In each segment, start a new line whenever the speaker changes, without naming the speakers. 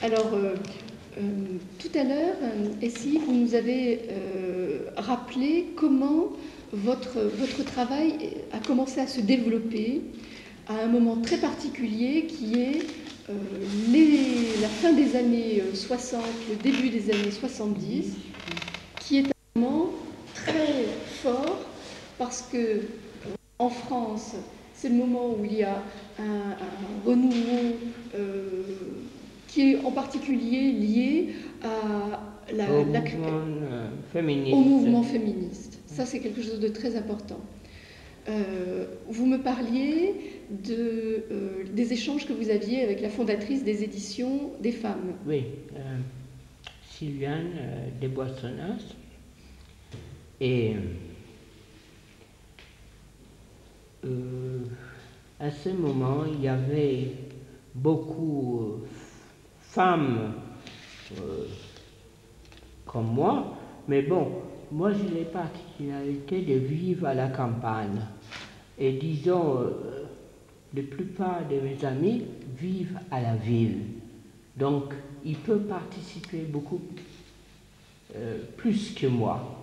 Alors, tout à l'heure, Essie, vous nous avez rappelé comment votre travail a commencé à se développer à un moment très particulier qui est la fin des années 60, le début des années 70, qui est un moment très fort parce que en France, c'est le moment où il y a un renouveau qui est en particulier lié au mouvement féministe. Ça, c'est quelque chose de très important. Vous me parliez des échanges que vous aviez avec la fondatrice des éditions des femmes.
Oui, Sylviane Desboissonnas. Et à ce moment, il y avait beaucoup de femmes comme moi, mais bon, moi j'ai la particularité de vivre à la campagne. Et disons, la plupart de mes amis vivent à la ville. Donc, ils peuvent participer beaucoup plus que moi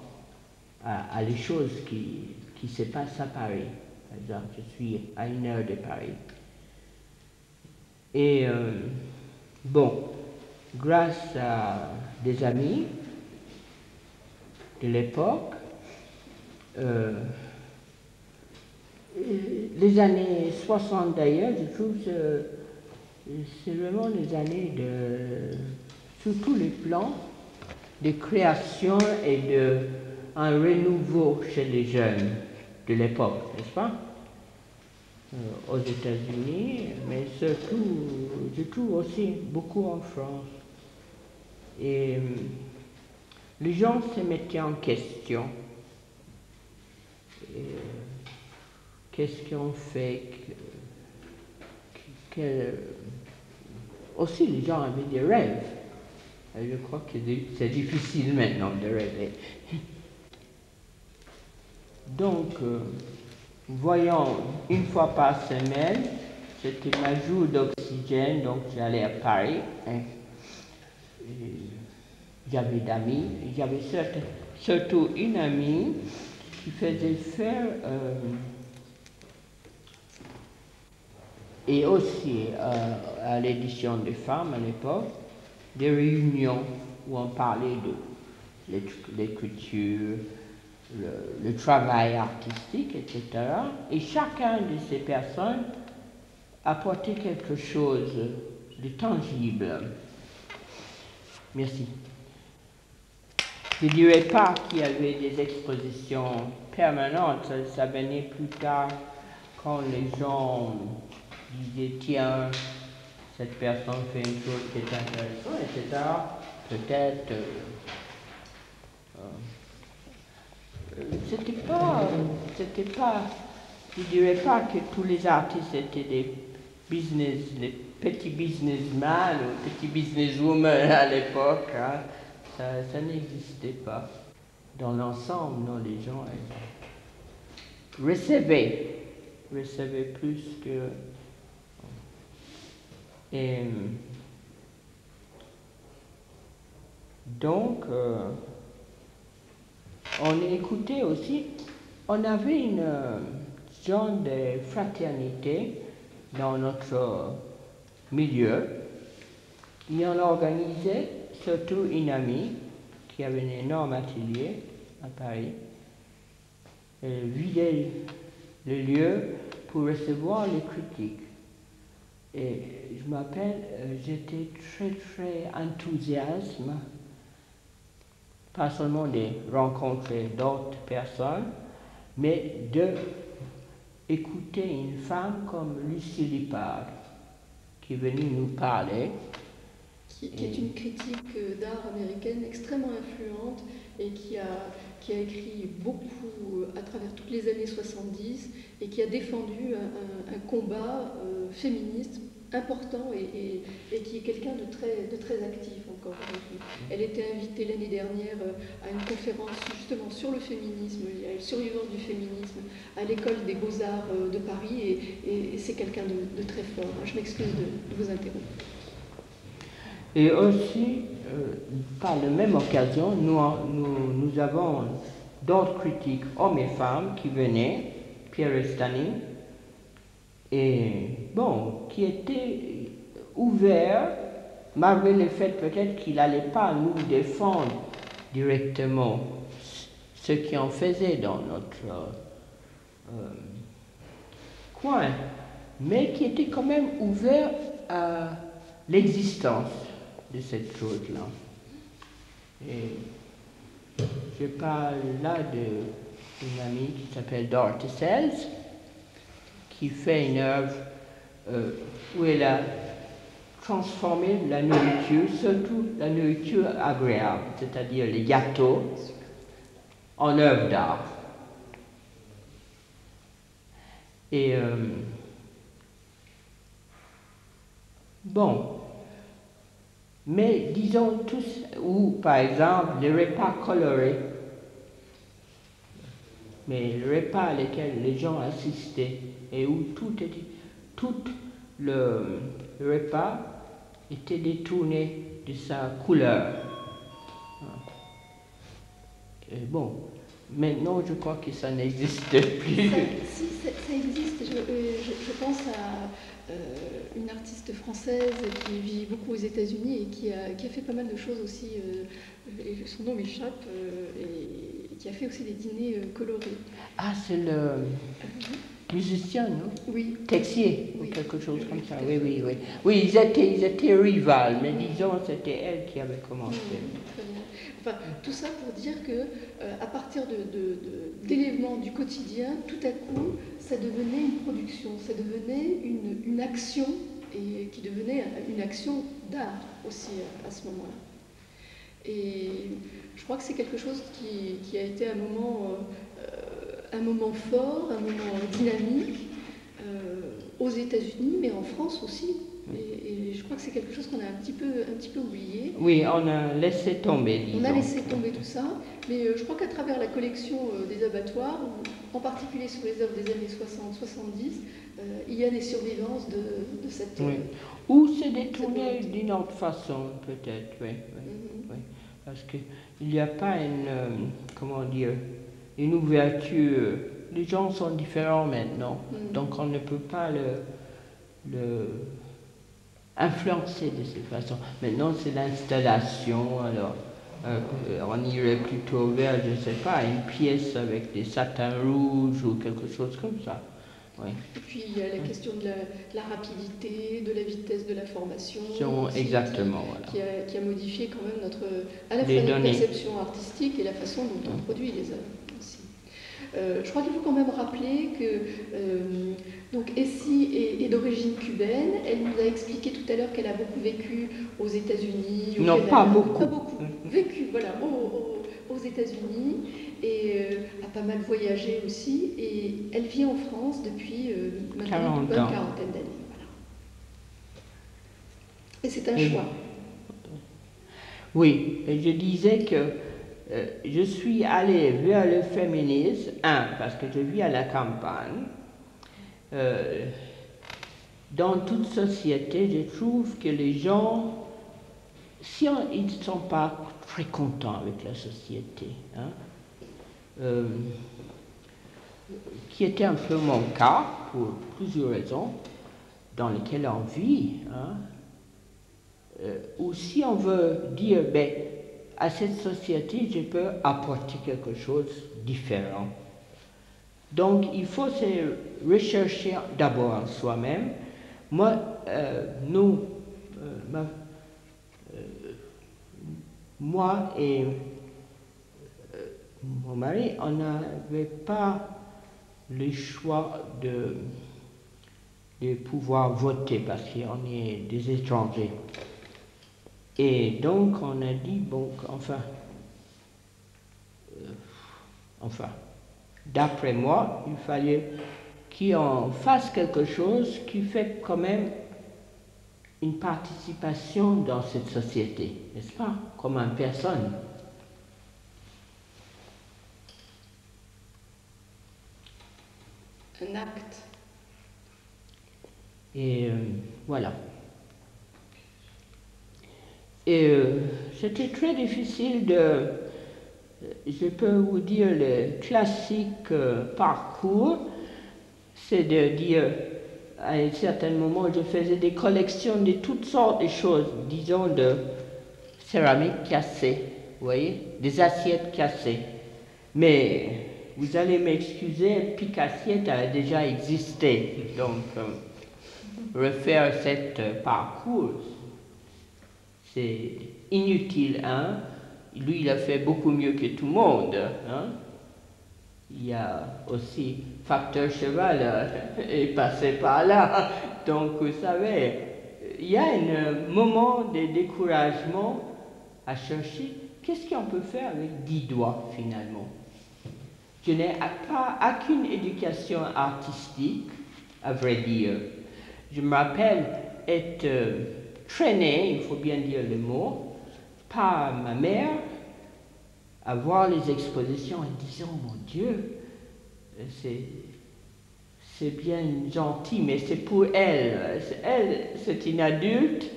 à les choses qui se passent à Paris. Par exemple, je suis à 1 heure de Paris. Et bon, grâce à des amis de l'époque, les années 60 d'ailleurs, je trouve que c'est vraiment les années sur tous les plans, de création et un renouveau chez les jeunes de l'époque, n'est-ce pas? Aux États-Unis, mais surtout, je trouve aussi beaucoup en France. Et les gens se mettaient en question. Qu'est-ce qu'on fait? Aussi, les gens avaient des rêves. Et je crois que c'est difficile maintenant de rêver. Donc, voyons, une fois par semaine, c'était ma jour d'oxygène, donc j'allais à Paris. J'avais d'amis, j'avais surtout une amie qui faisait faire, et aussi à l'édition des femmes à l'époque, des réunions où on parlait de l'écriture, le travail artistique, etc. Et chacun de ces personnes apportait quelque chose de tangible. Merci. Je ne dirais pas qu'il y avait des expositions permanentes, ça venait plus tard quand les gens disaient tiens, cette personne fait une chose qui est intéressante, etc. Peut-être. C'était pas, je dirais pas que tous les artistes étaient des petits businessmen ou petits businesswomen à l'époque. Hein. Ça n'existait pas. Dans l'ensemble, non, les gens recevaient plus que. Et donc, on écoutait aussi, on avait une genre de fraternité dans notre milieu. Et on organisait surtout une amie qui avait un énorme atelier à Paris, vidait le lieu pour recevoir les critiques. Et je m'appelle, j'étais très enthousiaste, pas seulement de rencontrer d'autres personnes, mais d'écouter une femme comme Lucie Lippard, qui est venue nous parler.
Qui est une critique d'art américaine extrêmement influente et qui a écrit beaucoup à travers toutes les années 70 et qui a défendu un combat féministe important et qui est quelqu'un de très actif encore aujourd'hui. Elle était invitée l'année dernière à une conférence justement sur le féminisme, le survivant du féminisme à l'école des Beaux-Arts de Paris et c'est quelqu'un de très fort. Je m'excuse de vous interrompre.
Et aussi, par la même occasion, nous avons d'autres critiques, hommes et femmes, qui venaient, Pierre Estany, et bon, qui étaient ouverts, malgré le fait peut-être qu'il n'allait pas nous défendre directement ce qui en faisait dans notre coin, mais qui était quand même ouvert à l'existence de cette chose-là. Et je parle là d'une amie qui s'appelle Dorothy Sells, qui fait une œuvre où elle a transformé la nourriture, surtout la nourriture agréable, c'est-à-dire les gâteaux, en œuvre d'art. Et bon, mais disons tous, ou par exemple les repas colorés, mais les repas auxquels les gens assistaient et où tout le repas était détourné de sa couleur. Et bon, maintenant je crois que ça n'existe plus.
Ça existe. Je pense à une artiste française qui vit beaucoup aux États-Unis et qui a fait pas mal de choses aussi. Et son nom m'échappe. Et qui a fait aussi des dîners colorés.
Ah, c'est le musicien, non?
Oui.
Texier,
oui.
Ou quelque chose comme ça. Oui, oui, oui. Oui, ils étaient rivales, mais disons c'était elle qui avait commencé.
Très bien. Enfin, tout ça pour dire que à partir d'éléments du quotidien, tout à coup, ça devenait une production, ça devenait une action, et qui devenait une action d'art aussi à ce moment-là. Et je crois que c'est quelque chose qui a été un moment fort, un moment dynamique aux États-Unis, mais en France aussi. Et je crois que c'est quelque chose qu'on a un petit peu oublié.
Oui, on a laissé tomber, disons.
On a laissé tomber tout ça, mais je crois qu'à travers la collection des abattoirs, en particulier sur les œuvres des années 60-70, il y a des survivances de cette...
Oui. Ou c'est détourné d'une autre façon, peut-être, oui. Oui. Parce qu'il n'y a pas une ouverture. Les gens sont différents maintenant, donc on ne peut pas le influencer de cette façon. Maintenant, c'est l'installation, alors on irait plutôt vers, je ne sais pas, une pièce avec des satins rouges ou quelque chose comme ça. Oui.
Et puis il y a la question de la rapidité, de la vitesse de la formation.
Exactement,
qui a modifié quand même à la fois notre perception artistique et la façon dont on produit les œuvres aussi. Je crois qu'il faut quand même rappeler que donc Essie est d'origine cubaine. Elle nous a expliqué tout à l'heure qu'elle a beaucoup vécu aux États-Unis.
Non, pas beaucoup.
Pas beaucoup. Vécu, voilà, aux États-Unis et a pas mal voyagé aussi. Et elle vit en France depuis maintenant une bonne quarantaine d'années. Voilà. Et c'est un choix.
Oui, et je disais que je suis allée vers le féminisme, parce que je vis à la campagne. Dans toute société, je trouve que les gens, si ils ne sont pas très contents avec la société, qui était un peu mon cas, pour plusieurs raisons, dans lesquelles on vit, ou si on veut dire, à cette société, je peux apporter quelque chose de différent. Donc, il faut se rechercher d'abord en soi-même. Moi, moi et mon mari, on n'avait pas le choix de pouvoir voter parce qu'on est des étrangers. Et donc, on a dit, d'après moi, il fallait qu'on fasse quelque chose qui fait quand même une participation dans cette société, n'est-ce pas, comme une personne.
Un acte.
Et voilà. Et c'était très difficile de, je peux vous dire, le classique parcours, c'est de dire, à un certain moment, je faisais des collections de toutes sortes de choses, disons de céramique cassée, vous voyez, des assiettes cassées. Mais vous allez m'excuser, Pic Assiette a déjà existé, donc refaire cette parcours, c'est inutile, hein. Lui, il a fait beaucoup mieux que tout le monde, hein. Il y a aussi Facteur Cheval est passé par là, donc vous savez, il y a un moment de découragement à chercher qu'est-ce qu'on peut faire avec 10 doigts finalement. Je n'ai pas aucune éducation artistique, à vrai dire. Je me rappelle être traîné, il faut bien dire le mot, par ma mère à voir les expositions en disant, mon Dieu, c'est bien gentil, mais c'est pour elle. Elle, c'est une adulte,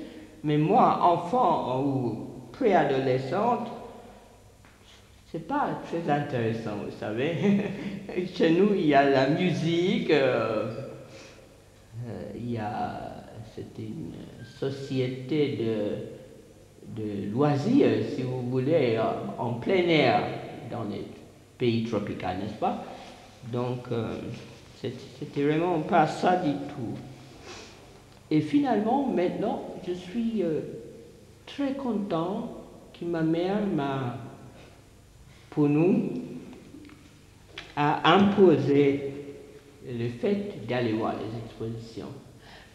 mais moi, enfant ou préadolescente, c'est pas très intéressant, vous savez. Chez nous, il y a la musique, c'est une société de loisirs, si vous voulez, en plein air, dans les pays tropicaux, n'est-ce pas? Donc, c'était vraiment pas ça du tout. Et finalement, maintenant, je suis très content que ma mère pour nous, a imposé le fait d'aller voir les expositions.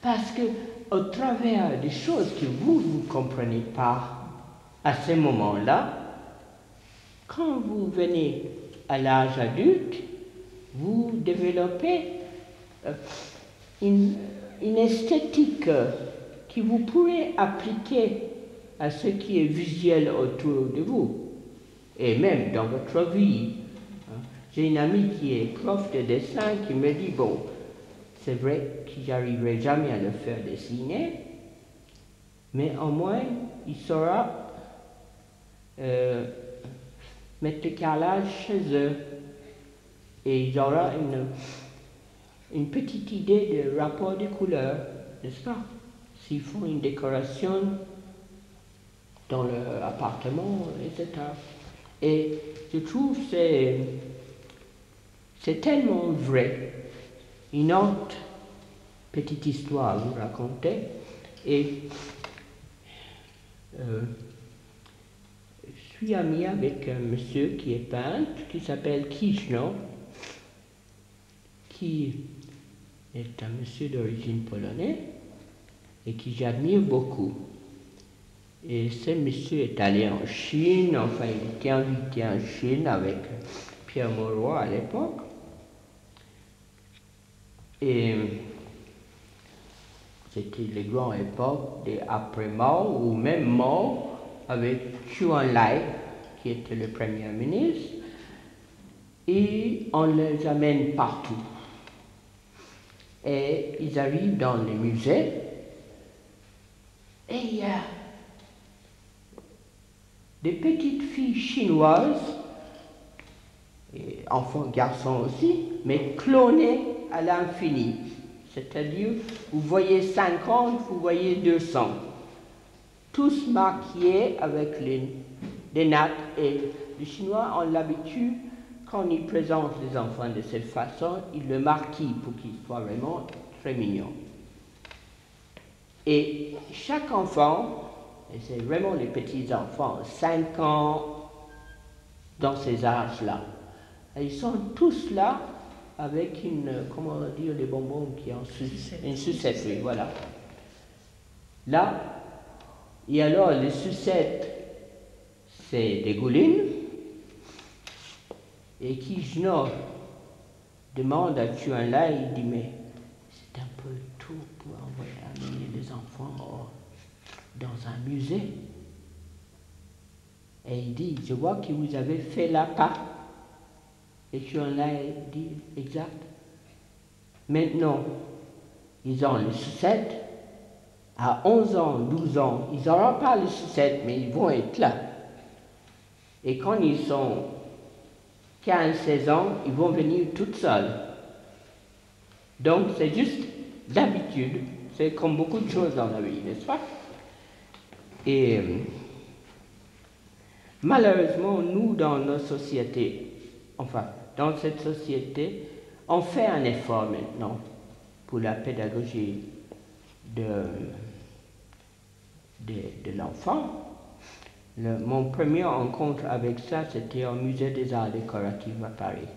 Parce que, au travers des choses que vous ne comprenez pas à ce moment-là, quand vous venez à l'âge adulte, vous développez une esthétique que vous pourrez appliquer à ce qui est visuel autour de vous, et même dans votre vie. J'ai une amie qui est prof de dessin qui me dit, bon, c'est vrai que j'arriverai jamais à le faire dessiner, mais au moins il saura mettre le carrelage chez eux et il aura une petite idée de rapport de couleurs, n'est-ce pas? S'ils font une décoration dans leur appartement, etc. Et je trouve que c'est tellement vrai. Une autre petite histoire à vous raconter. Et je suis ami avec un monsieur qui est peintre, qui s'appelle Kichno, qui est un monsieur d'origine polonaise et qui j'admire beaucoup. Et ce monsieur est allé en Chine, enfin il était invité en Chine avec Pierre Mauroy à l'époque. Et c'était les grandes époques des après-Mao ou même Mao avec Zhou Enlai qui était le premier ministre. Et on les amène partout. Et ils arrivent dans les musées et il y a des petites filles chinoises, et enfants, garçons aussi, mais clonées à l'infini. C'est-à-dire, vous voyez 50, vous voyez 200. Tous maquillés avec des nattes. Et les Chinois ont l'habitude, quand ils présentent les enfants de cette façon, ils le maquillent pour qu'ils soient vraiment très mignons. Et chaque enfant, et c'est vraiment les petits enfants, 5 ans, dans ces âges-là, ils sont tous là avec comment dire, les bonbons qui ont une sucette, oui, voilà. Là, et alors les sucettes, c'est des goulines, et Kijno demande à Zhou Enlai, il dit, mais c'est un peu tout pour amener les enfants dans un musée. Et il dit, je vois que vous avez fait la part. Et Zhou Enlai dit, exact. Maintenant, ils ont les sucettes, à 11 ans, 12 ans, ils n'auront pas les sucettes, mais ils vont être là. Et quand ils sont 15, 16 ans, ils vont venir tout seuls. Donc c'est juste d'habitude, c'est comme beaucoup de choses dans la vie, n'est-ce pas? Et malheureusement, nous, dans nos sociétés, enfin, dans cette société, on fait un effort maintenant pour la pédagogie de l'enfant. Mon premier rencontre avec ça, c'était au Musée des Arts Décoratifs à Paris.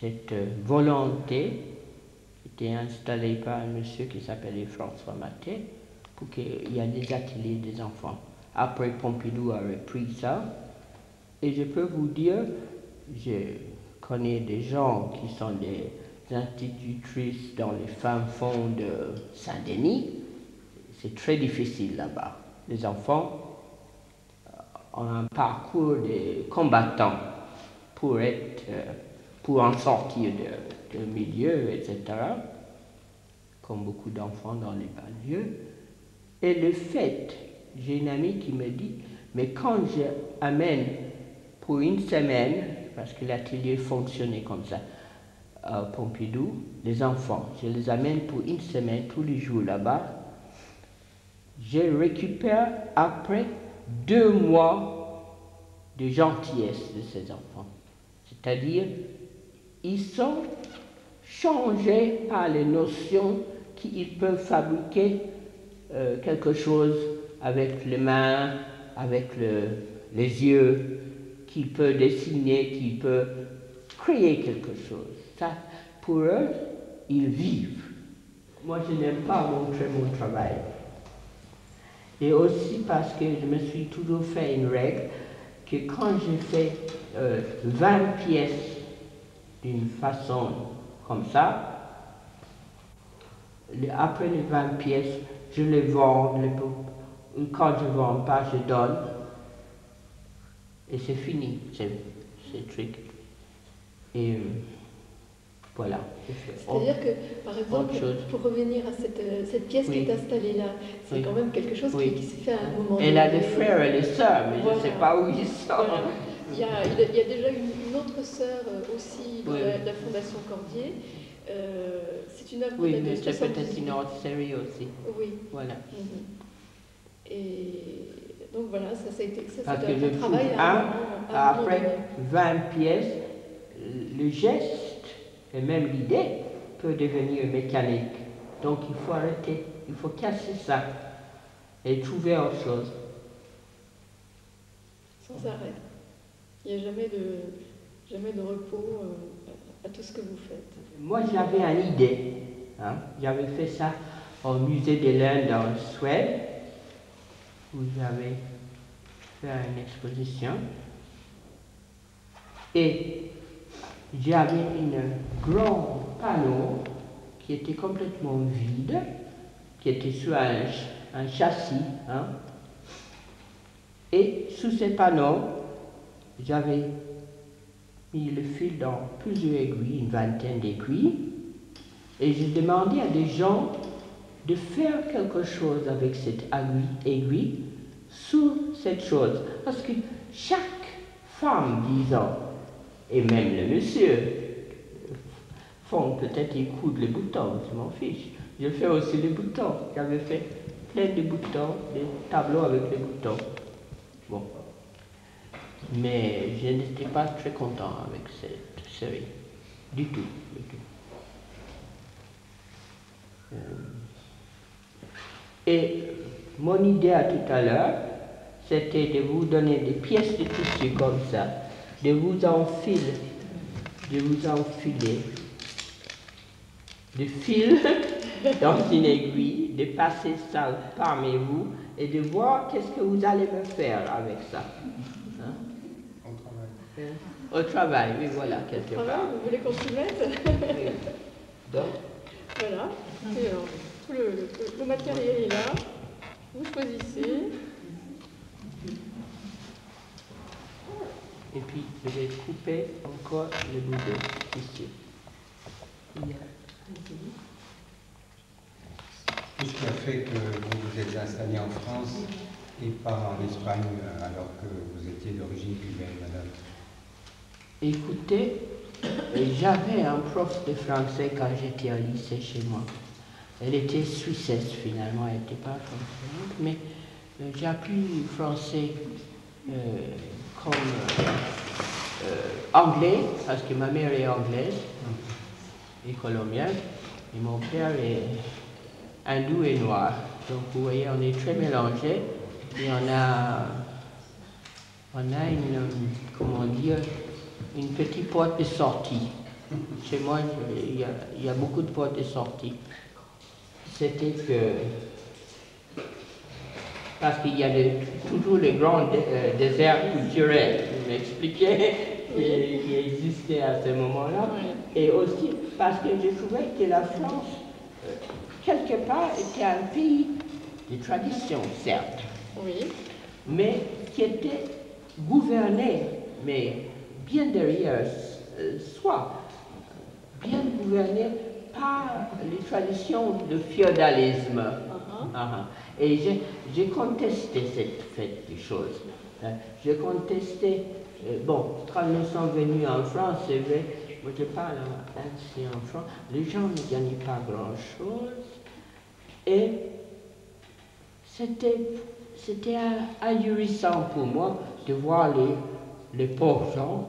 Cette volonté était installée par un monsieur qui s'appelait François Maté pour qu'il y ait des ateliers des enfants. Après, Pompidou a repris ça. Et je peux vous dire, je connais des gens qui sont des institutrices dans les fins fonds de Saint-Denis. C'est très difficile là-bas. Les enfants ont un parcours de combattants pour en sortir de milieu, etc. Comme beaucoup d'enfants dans les banlieues. Et le fait, j'ai une amie qui me dit, mais quand je amène pour une semaine, parce que l'atelier fonctionnait comme ça, à Pompidou, les enfants, je les amène pour une semaine, tous les jours là-bas, je récupère après 2 mois de gentillesse de ces enfants. C'est-à-dire, ils sont changés par les notions qu'ils peuvent fabriquer quelque chose avec les mains, avec les yeux, qu'ils peuvent dessiner, qu'ils peuvent créer quelque chose. Ça, pour eux, ils vivent. Moi, je n'aime pas montrer mon travail. Et aussi parce que je me suis toujours fait une règle que quand je fais 20 pièces d'une façon comme ça, après les 20 pièces, je les vends, quand je ne vends pas, je donne, et c'est fini, c'est truc. Et voilà.
C'est-à-dire que, par exemple, pour revenir à cette pièce qui est installée là, c'est quand même quelque chose qui s'est fait à un moment.
Elle a des frères et des sœurs, mais je ne sais pas où ils sont.
Voilà. Il y a déjà une autre sœur aussi dans la Fondation Cordier. C'est une œuvre
oui, mais c'est peut-être une autre série aussi.
Oui.
Voilà.
Et donc voilà, ça a été
parce que
un travail
après 20 pièces, le geste et même l'idée peut devenir mécanique. Donc il faut arrêter, il faut casser ça et trouver autre chose.
Sans arrêt. Il n'y a jamais de repos à tout ce que vous faites.
Moi j'avais une idée. Hein. J'avais fait ça au musée de l'Inde en Suède, où j'avais fait une exposition. Et j'avais un grand panneau qui était complètement vide, qui était sur un châssis. Hein. Et sous ce panneau, j'avais mis le fil dans plusieurs aiguilles, une vingtaine d'aiguilles, et j'ai demandé à des gens de faire quelque chose avec cette aiguille sur cette chose. Parce que chaque femme, disons, et même le monsieur, font peut-être ils coudent les boutons, je m'en fiche. Je fais aussi les boutons. J'avais fait plein de boutons, des tableaux avec les boutons. Bon. Mais je n'étais pas très content avec cette série. Du tout. Et mon idée à tout à l'heure, c'était de vous donner des pièces de tissu comme ça, de vous enfiler des fils dans une aiguille, de passer ça parmi vous et de voir qu'est-ce que vous allez me faire avec ça. Hein? Au travail, oui, voilà, quelque part.
Vous voulez qu'on s'y mette?
Oui. Donc,
voilà. Et alors, tout le matériel est là. Vous choisissez.
Et puis, je vais couper encore le bout de tissu.
Qu'est-ce qui a fait que vous vous êtes installé en France et pas en Espagne alors que vous étiez d'origine cubaine, madame?
Écoutez, j'avais un prof de français quand j'étais au lycée chez moi. Elle était suissesse finalement, elle n'était pas française, mais j'ai appris le français comme anglais, parce que ma mère est anglaise et colombienne, et mon père est hindou et noir. Donc vous voyez, on est très mélangés, et on a une, comment dire, une petite porte de sortie. Chez moi, il y a beaucoup de portes de sortie. C'était que, parce qu'il y a toujours les grands déserts culturels, vous m'expliquez, qui existaient à ce moment-là. Et aussi parce que je trouvais que la France, quelque part, était un pays de tradition, certes, mais qui était gouverné, mais bien derrière soi, bien gouverné par les traditions de féodalisme. Et j'ai contesté cette fait des choses. J'ai contesté, bon, quand nous sommes venus en France, c'est vrai, moi je parle ainsi en France, les gens ne gagnaient pas grand-chose, et c'était ahurissant pour moi de voir les pauvres gens,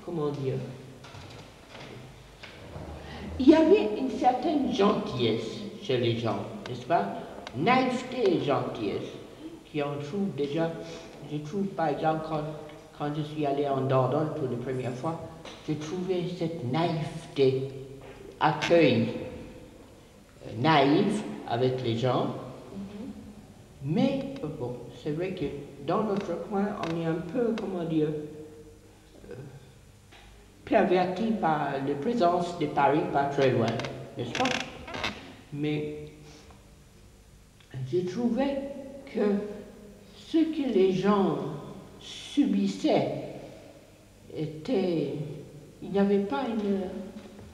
comment dire, il y avait une certaine gentillesse chez les gens, n'est-ce pas? Naïveté et gentillesse, qui on trouve déjà, je trouve par exemple quand je suis allé en Dordogne pour la première fois, j'ai trouvé cette naïveté, accueil naïf avec les gens, mais bon, c'est vrai que dans notre coin, on est un peu, comment dire, perverti par la présence de Paris pas très loin, n'est-ce pas? Mais j'ai trouvé que ce que les gens subissaient était, il n'y avait pas une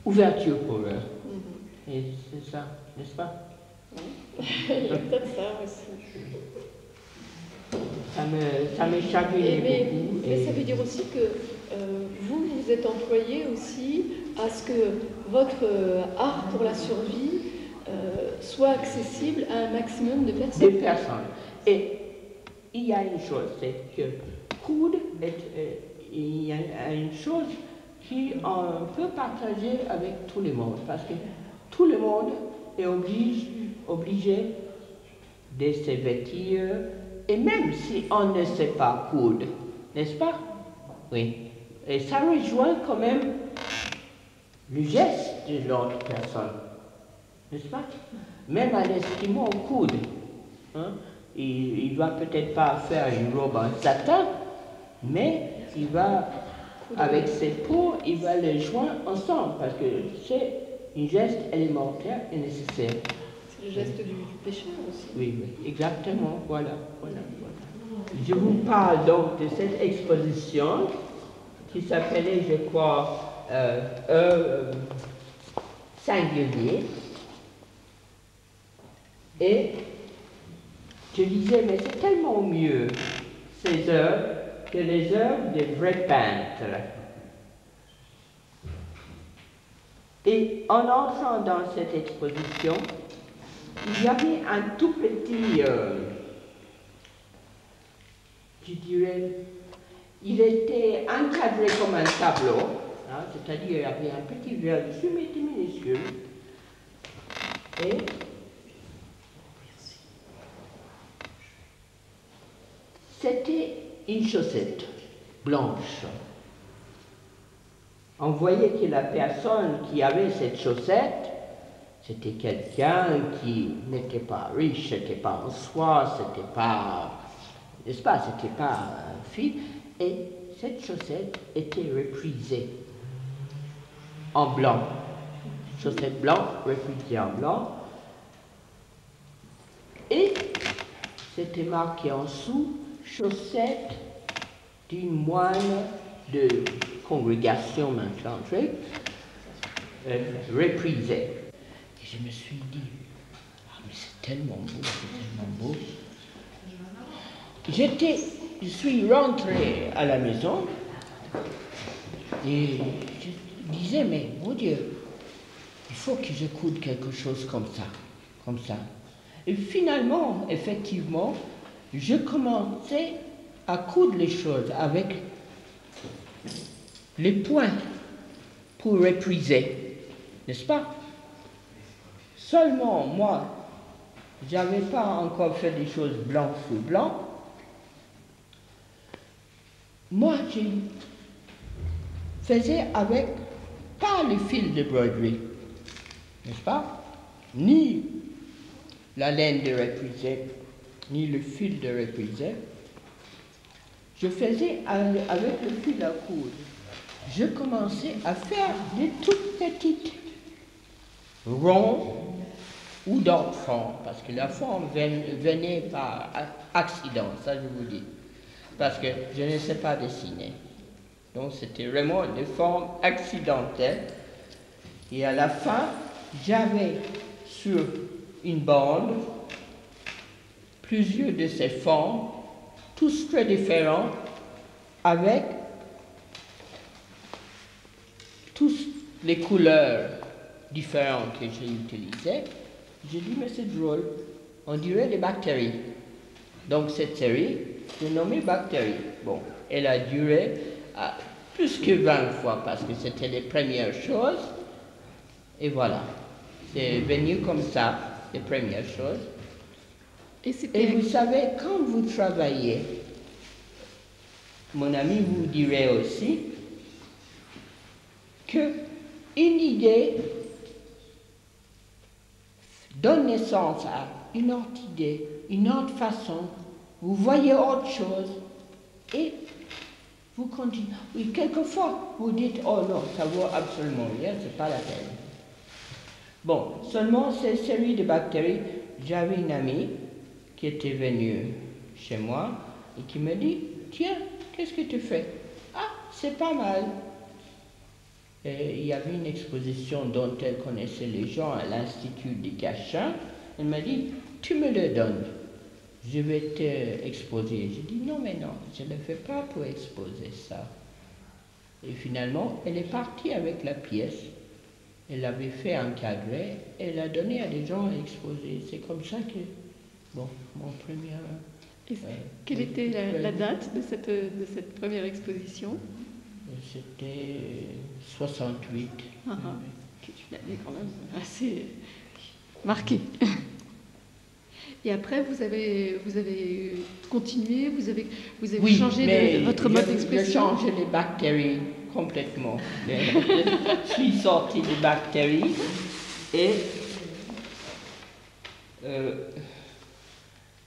ouverture pour eux. Et c'est ça, n'est-ce pas?
Il y a peut-être ça aussi.
Ça me chagrine beaucoup.
Mais ça veut dire aussi que vous vous êtes employé aussi à ce que votre art pour la survie soit accessible à un maximum de personnes.
Des personnes. Et il y a une chose, c'est que Coude, il y a une chose qu'on peut partager avec tout le monde, parce que tout le monde est obligé de se vêtir, et même si on ne sait pas coudre, n'est-ce pas? Oui. Et ça rejoint quand même le geste de l'autre personne, n'est-ce pas? Même un Esquimau coude, hein? Il ne va peut-être pas faire une robe en satin, mais il va, avec ses peaux, il va les joindre ensemble, parce que c'est un geste élémentaire et nécessaire.
C'est le geste du pêcheur aussi.
Oui, exactement, voilà. Je vous parle donc de cette exposition qui s'appelait, je crois, Singulier. Et je disais, mais c'est tellement mieux ces œuvres que les œuvres des vrais peintres. Et en entrant dans cette exposition, il y avait un tout petit, je dirais, il était encadré comme un tableau, hein, c'est-à-dire il y avait un petit verre dessus, mais il était minuscule. Et c'était une chaussette blanche. On voyait que la personne qui avait cette chaussette, c'était quelqu'un qui n'était pas riche, n'était pas en soie, c'était pas, n'est-ce pas, c'était pas un fil. Et cette chaussette était reprisée en blanc. Chaussette blanche, reprisée en blanc. Et c'était marqué en dessous, chaussette d'une moine de congrégation maintenant. reprisait. Et je me suis dit, ah mais c'est tellement beau, c'est tellement beau. Je suis rentré à la maison et je disais, mais mon Dieu, il faut que je coude quelque chose comme ça, comme ça. Et finalement, effectivement, je commençais à coudre les choses avec les points pour repriser, n'est-ce pas? Seulement, moi, j'avais pas encore fait des choses blanc sur blanc. Moi, je faisais avec, pas le fil de broderie, n'est-ce pas? Ni la laine de reprisée, ni le fil de reprisée. Je faisais avec le fil à coudre. Je commençais à faire des toutes petites ronds ou d'autres formes, parce que la forme venait par accident, ça je vous dis, parce que je ne sais pas dessiner. Donc c'était vraiment des formes accidentelles. Et à la fin, j'avais sur une bande plusieurs de ces formes, tous très différents, avec toutes les couleurs différentes que j'ai utilisées. J'ai dit, mais c'est drôle, on dirait des bactéries. Donc cette série, j'ai nommé Bactéries. Bon, elle a duré plus que 20 fois, parce que c'était les premières choses. Et voilà, c'est venu comme ça, les premières choses. Et vous savez, quand vous travaillez, mon ami vous dirait aussi qu'une idée donne naissance à une autre idée, une autre façon. Vous voyez autre chose et vous continuez. Oui, quelquefois, vous dites, oh non, ça vaut absolument rien, c'est pas la peine. Bon, seulement ces séries de bactéries, j'avais une amie qui était venue chez moi et qui me dit, tiens, qu'est-ce que tu fais? Ah, c'est pas mal. Et il y avait une exposition dont elle connaissait les gens à l'Institut des Cachins. Elle m'a dit, tu me le donnes, je vais t'exposer. J'ai dit, non, mais non, je ne le fais pas pour exposer ça. Et finalement, elle est partie avec la pièce. Elle l'avait fait encadrer, elle l'a donné à des gens à exposer. C'est comme ça que, bon, mon premier...
quelle était la date de cette première exposition?
C'était 68.
Une année quand même assez marquée. Et après, vous avez continué, vous avez
oui,
changé votre mode d'expression?
J'ai changé les bactéries complètement. Je suis sorti des bactéries et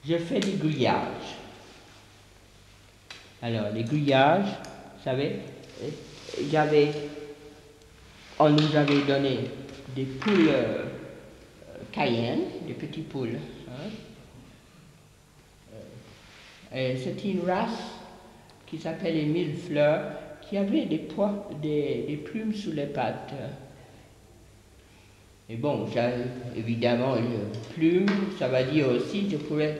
je fais des grillages. Alors, les grillages, vous savez, on nous avait donné des poules Cayenne, des petits poules. Hein. C'était une race qui s'appelle les Millefleurs, qui avait des plumes sous les pattes. Et bon, évidemment, les plumes, ça va dire aussi, je pourrais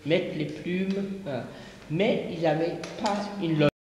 mettre les plumes, mais ils n'avaient pas une